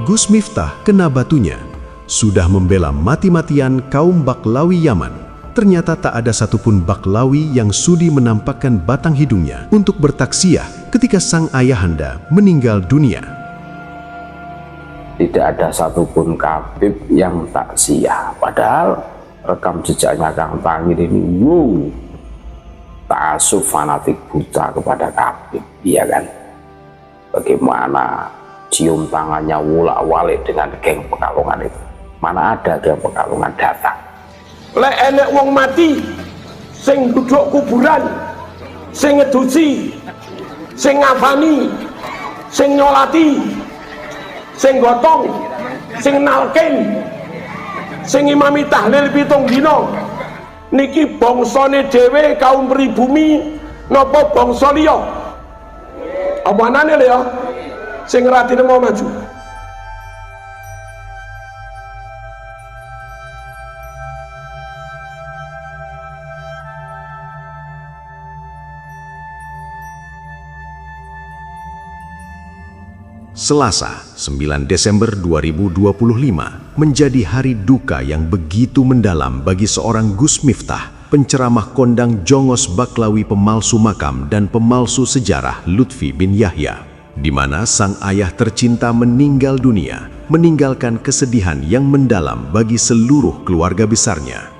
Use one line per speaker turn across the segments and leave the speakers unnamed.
Gus Miftah kena batunya. Sudah membela mati-matian kaum Baklawi Yaman. Ternyata tak ada satupun Baklawi yang sudi menampakkan batang hidungnya untuk bertaksiah ketika sang ayahanda meninggal dunia.
Tidak ada satupun Khabib yang taksiah. Padahal rekam jejaknya Kang Tangir ini ta'assub fanatik buta kepada Khabib, iya kan? Bagaimana cium tangannya wulak-walik dengan geng Pekalongan itu? Mana ada geng Pekalongan datang?
Lek enek wong mati sing duduk kuburan, sing ngedusi, sing ngafani, sing nyolati, sing gotong, sing nalken, sing imami tahlil 7 dina, niki bangsane dhewe kaum pribumi napa bangsa liya? Apa anane lho ya sing ratine mau maju?
Selasa, 9 Desember 2025 menjadi hari duka yang begitu mendalam bagi seorang Gus Miftah, penceramah kondang jongos Baklawi, pemalsu makam dan pemalsu sejarah Lutfi bin Yahya, di mana sang ayah tercinta meninggal dunia, meninggalkan kesedihan yang mendalam bagi seluruh keluarga besarnya.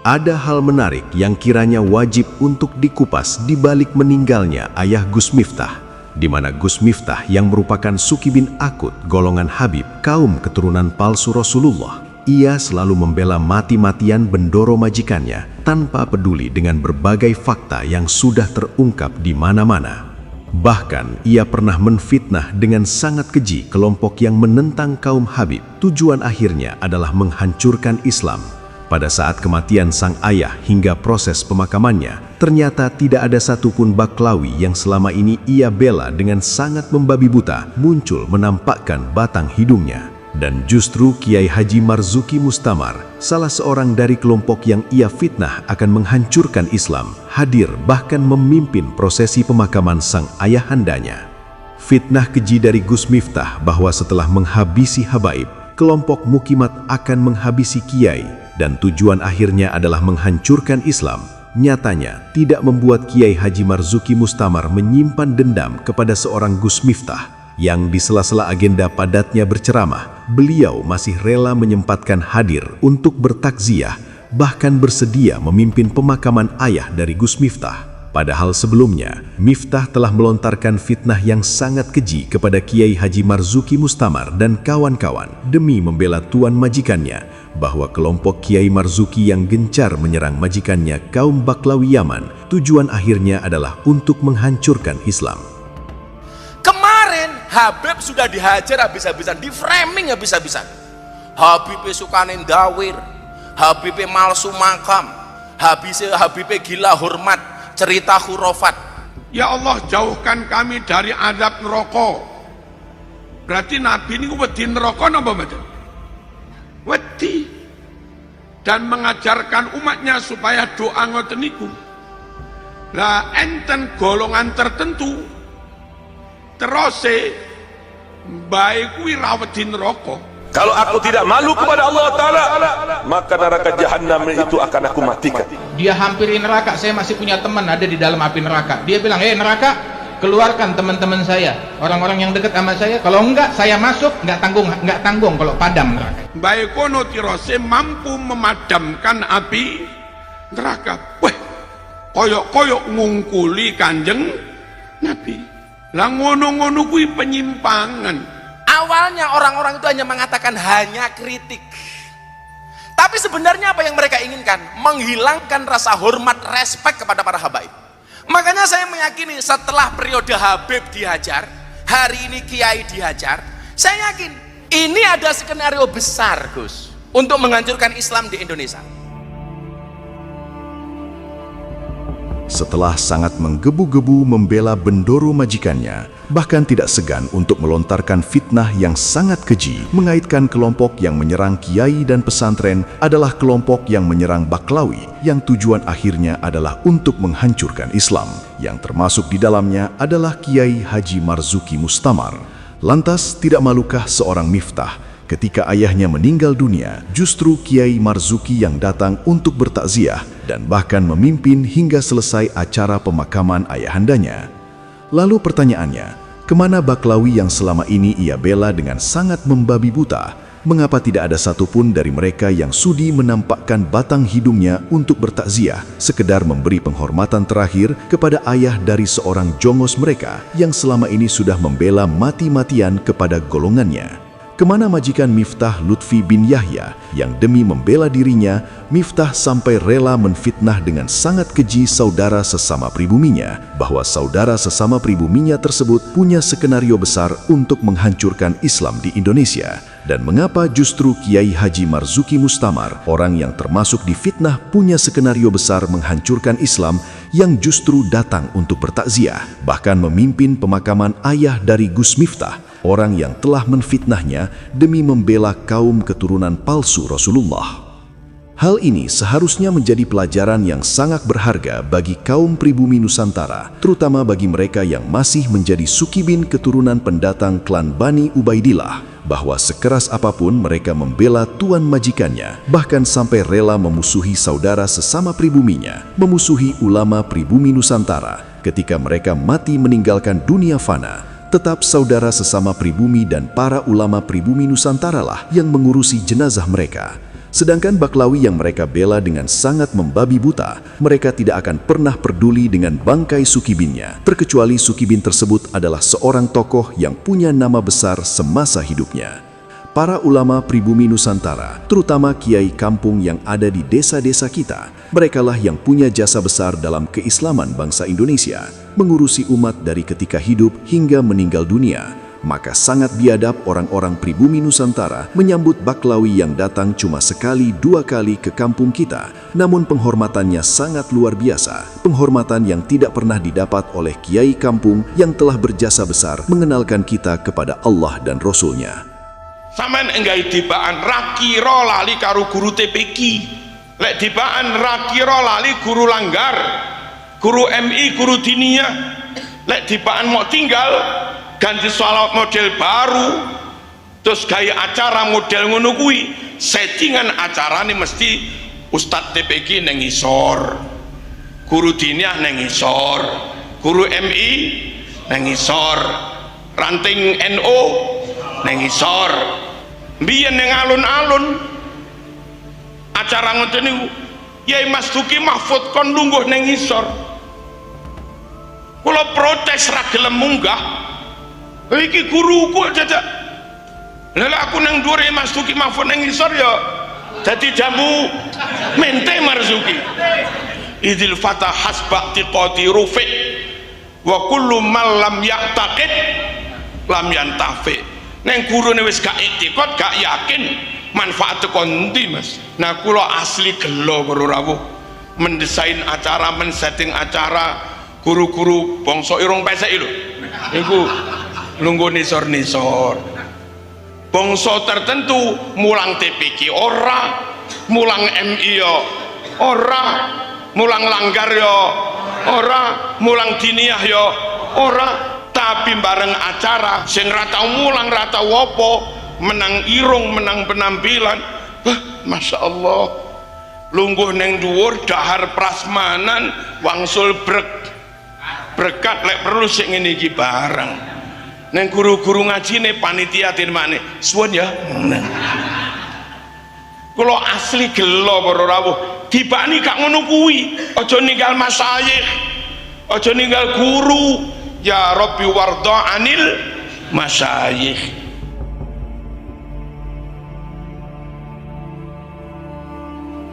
Ada hal menarik yang kiranya wajib untuk dikupas di balik meninggalnya ayah Gus Miftah, di mana Gus Miftah yang merupakan Suki bin Akut golongan Habib, kaum keturunan palsu Rasulullah, ia selalu membela mati-matian bendoro majikannya tanpa peduli dengan berbagai fakta yang sudah terungkap di mana-mana. Bahkan ia pernah menfitnah dengan sangat keji kelompok yang menentang kaum Habib. Tujuan akhirnya adalah menghancurkan Islam. Pada saat kematian sang ayah hingga proses pemakamannya, ternyata tidak ada satupun Baklawi yang selama ini ia bela dengan sangat membabi buta muncul menampakkan batang hidungnya. Dan justru Kiai Haji Marzuki Mustamar, salah seorang dari kelompok yang ia fitnah akan menghancurkan Islam, hadir bahkan memimpin prosesi pemakaman sang ayahandanya. Fitnah keji dari Gus Miftah bahwa setelah menghabisi habaib, kelompok mukimat akan menghabisi kiai, dan tujuan akhirnya adalah menghancurkan Islam, nyatanya tidak membuat Kiai Haji Marzuki Mustamar menyimpan dendam kepada seorang Gus Miftah yang di sela-sela agenda padatnya berceramah, beliau masih rela menyempatkan hadir untuk bertakziah, bahkan bersedia memimpin pemakaman ayah dari Gus Miftah. Padahal sebelumnya, Miftah telah melontarkan fitnah yang sangat keji kepada Kiai Haji Marzuki Mustamar dan kawan-kawan demi membela tuan majikannya, bahwa kelompok Kiai Marzuki yang gencar menyerang majikannya kaum Baklawi Yaman, tujuan akhirnya adalah untuk menghancurkan Islam.
Kemarin Habib sudah dihajar habis-habisan, di framing habis-habisan. Habib sukane ndawir, Habib malsu makam, Habib gila hormat, cerita khurafat.
Ya Allah, jauhkan kami dari azab neraka. Berarti Nabi ini wedi neraka napa mboten? Wedi. Dan mengajarkan umatnya supaya doa ngoten niku. Lah enten golongan tertentu terose bae kuwi ra wedi neraka.
Kalau aku tidak malu kepada Allah Ta'ala, maka neraka jahanam itu akan aku matikan.
Dia hampiri neraka. Saya masih punya teman ada di dalam api neraka. Dia bilang, "Hei neraka, keluarkan teman-teman saya, orang-orang yang dekat sama saya. Kalau enggak saya masuk, enggak tanggung kalau padam neraka."
Baik kono tirose mampu memadamkan api neraka. Wah, koyok-koyok ngungkuli Kanjeng Nabi. Lah ngono-ngono kuwi penyimpangan.
Awalnya orang-orang itu hanya mengatakan hanya kritik. Tapi sebenarnya apa yang mereka inginkan? Menghilangkan rasa hormat, respek kepada para habaib. Makanya saya meyakini setelah periode Habib dihajar, hari ini Kiai dihajar, saya yakin ini ada skenario besar, Gus, untuk menghancurkan Islam di Indonesia.
Setelah sangat menggebu-gebu membela bendoro majikannya, bahkan tidak segan untuk melontarkan fitnah yang sangat keji, mengaitkan kelompok yang menyerang kiai dan pesantren adalah kelompok yang menyerang Baklawi, yang tujuan akhirnya adalah untuk menghancurkan Islam, yang termasuk di dalamnya adalah Kiai Haji Marzuki Mustamar. Lantas, tidak malukah seorang Miftah ketika ayahnya meninggal dunia, justru Kiai Marzuki yang datang untuk bertakziah dan bahkan memimpin hingga selesai acara pemakaman ayahandanya. Lalu pertanyaannya, kemana Baklawi yang selama ini ia bela dengan sangat membabi buta? Mengapa tidak ada satupun dari mereka yang sudi menampakkan batang hidungnya untuk bertakziah, sekedar memberi penghormatan terakhir kepada ayah dari seorang jongos mereka yang selama ini sudah membela mati-matian kepada golongannya? Kemana majikan Miftah Lutfi bin Yahya yang demi membela dirinya, Miftah sampai rela menfitnah dengan sangat keji saudara sesama pribuminya, bahwa saudara sesama pribuminya tersebut punya skenario besar untuk menghancurkan Islam di Indonesia? Dan mengapa justru Kiai Haji Marzuki Mustamar, orang yang termasuk difitnah punya skenario besar menghancurkan Islam, yang justru datang untuk bertakziah, bahkan memimpin pemakaman ayah dari Gus Miftah, orang yang telah menfitnahnya demi membela kaum keturunan palsu Rasulullah? Hal ini seharusnya menjadi pelajaran yang sangat berharga bagi kaum pribumi Nusantara, terutama bagi mereka yang masih menjadi sukibin keturunan pendatang klan Bani Ubaidillah, bahwa sekeras apapun mereka membela tuan majikannya, bahkan sampai rela memusuhi saudara sesama pribuminya, memusuhi ulama pribumi Nusantara ketika mereka mati meninggalkan dunia fana. Tetap saudara sesama pribumi dan para ulama pribumi Nusantara lah yang mengurusi jenazah mereka. Sedangkan Baklawi yang mereka bela dengan sangat membabi buta, mereka tidak akan pernah peduli dengan bangkai sukibinnya, terkecuali sukibin tersebut adalah seorang tokoh yang punya nama besar semasa hidupnya. Para ulama pribumi Nusantara, terutama kiai kampung yang ada di desa-desa kita, merekalah yang punya jasa besar dalam keislaman bangsa Indonesia, mengurusi umat dari ketika hidup hingga meninggal dunia. Maka sangat biadab orang-orang pribumi Nusantara menyambut Baklawi yang datang cuma sekali dua kali ke kampung kita, namun penghormatannya sangat luar biasa, penghormatan yang tidak pernah didapat oleh kiai kampung yang telah berjasa besar mengenalkan kita kepada Allah dan Rasul-Nya.
Sampeyan enggal dibaan rakira lali karo guru TPQ, lek dibaan rakira lali guru langgar, guru MI, guru diniyah, lek dibaan mau tinggal ganti sholawat model baru, terus gaya acara model ngono kuwi, settingan acarane mesti Ustadz TPQ neng isor, guru diniyah neng isor, guru MI neng isor, ranting NO neng isor, biyen neng alun-alun acara ngoten niku Yai Mas Duki Mahfud kon lungguh neng isor, kula protes ra gelem munggah. Iki guruku aja tak. Lha aku nang dhuwure Mas Duki Mahfud nang isor ya dadi jamu mente Marzuki. Idil fatah hasba tiqati rufi wa kullu man lam ya'taqid lam yantafi. Nang gurune wis gak iktikad, gak yakin, manfaat teko ndi, Mas? Nah kula asli gelo karo rawuh mendesain acara, men-setting acara guru-guru bangsa irung pesek lho. Iku lungguh nisor-nisor bangsa tertentu, mulang TPQ ora, mulang MI ya ora, mulang langgar ya ora, mulang diniyah ya ora, tapi bareng acara sing ra tau mulang, ra tau apa, menang irung, menang penampilan, Masya Allah, lungguh neng dhuwur dahar prasmanan wangsul berkat lek perlu sing ngene iki bareng. Neng guru-guru ngaji nih panitia tirmane suwun ya. Kalau asli gelo para rawuh dibani gak ngono kuwi, aja ninggal masyayikh, aja ninggal guru. Ya Rabbi warda anil masyayikh.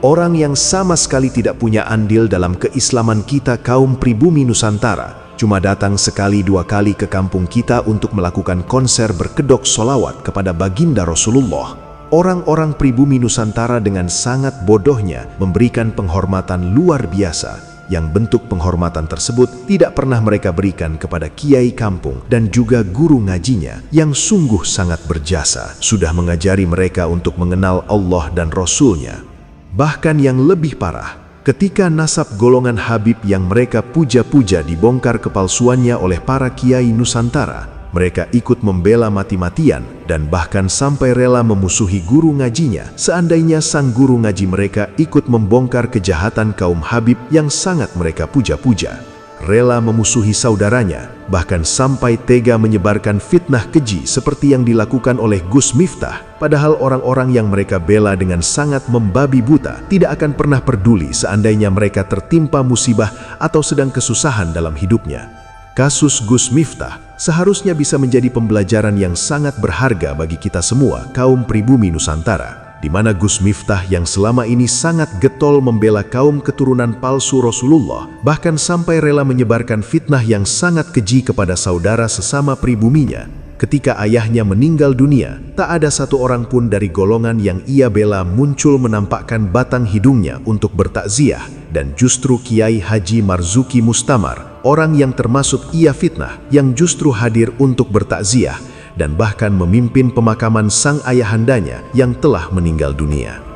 Orang yang sama sekali tidak punya andil dalam keislaman kita kaum pribumi Nusantara, cuma datang sekali dua kali ke kampung kita untuk melakukan konser berkedok solawat kepada baginda Rasulullah. Orang-orang pribumi Nusantara dengan sangat bodohnya memberikan penghormatan luar biasa, yang bentuk penghormatan tersebut tidak pernah mereka berikan kepada kiai kampung dan juga guru ngajinya yang sungguh sangat berjasa, sudah mengajari mereka untuk mengenal Allah dan Rasul-Nya. Bahkan yang lebih parah, ketika nasab golongan Habib yang mereka puja-puja dibongkar kepalsuannya oleh para kiai Nusantara, Mereka ikut membela mati-matian dan bahkan sampai rela memusuhi guru ngajinya seandainya sang guru ngaji mereka ikut membongkar kejahatan kaum Habib yang sangat mereka puja-puja. Rela memusuhi saudaranya, bahkan sampai tega menyebarkan fitnah keji seperti yang dilakukan oleh Gus Miftah, padahal orang-orang yang mereka bela dengan sangat membabi buta tidak akan pernah peduli seandainya mereka tertimpa musibah atau sedang kesusahan dalam hidupnya. Kasus Gus Miftah seharusnya bisa menjadi pembelajaran yang sangat berharga bagi kita semua kaum pribumi Nusantara, di mana Gus Miftah yang selama ini sangat getol membela kaum keturunan palsu Rasulullah, bahkan sampai rela menyebarkan fitnah yang sangat keji kepada saudara sesama pribuminya. Ketika ayahnya meninggal dunia, tak ada satu orang pun dari golongan yang ia bela muncul menampakkan batang hidungnya untuk bertakziah, dan justru Kiai Haji Marzuki Mustamar, orang yang termasuk ia fitnah, yang justru hadir untuk bertakziah dan bahkan memimpin pemakaman sang ayahandanya yang telah meninggal dunia.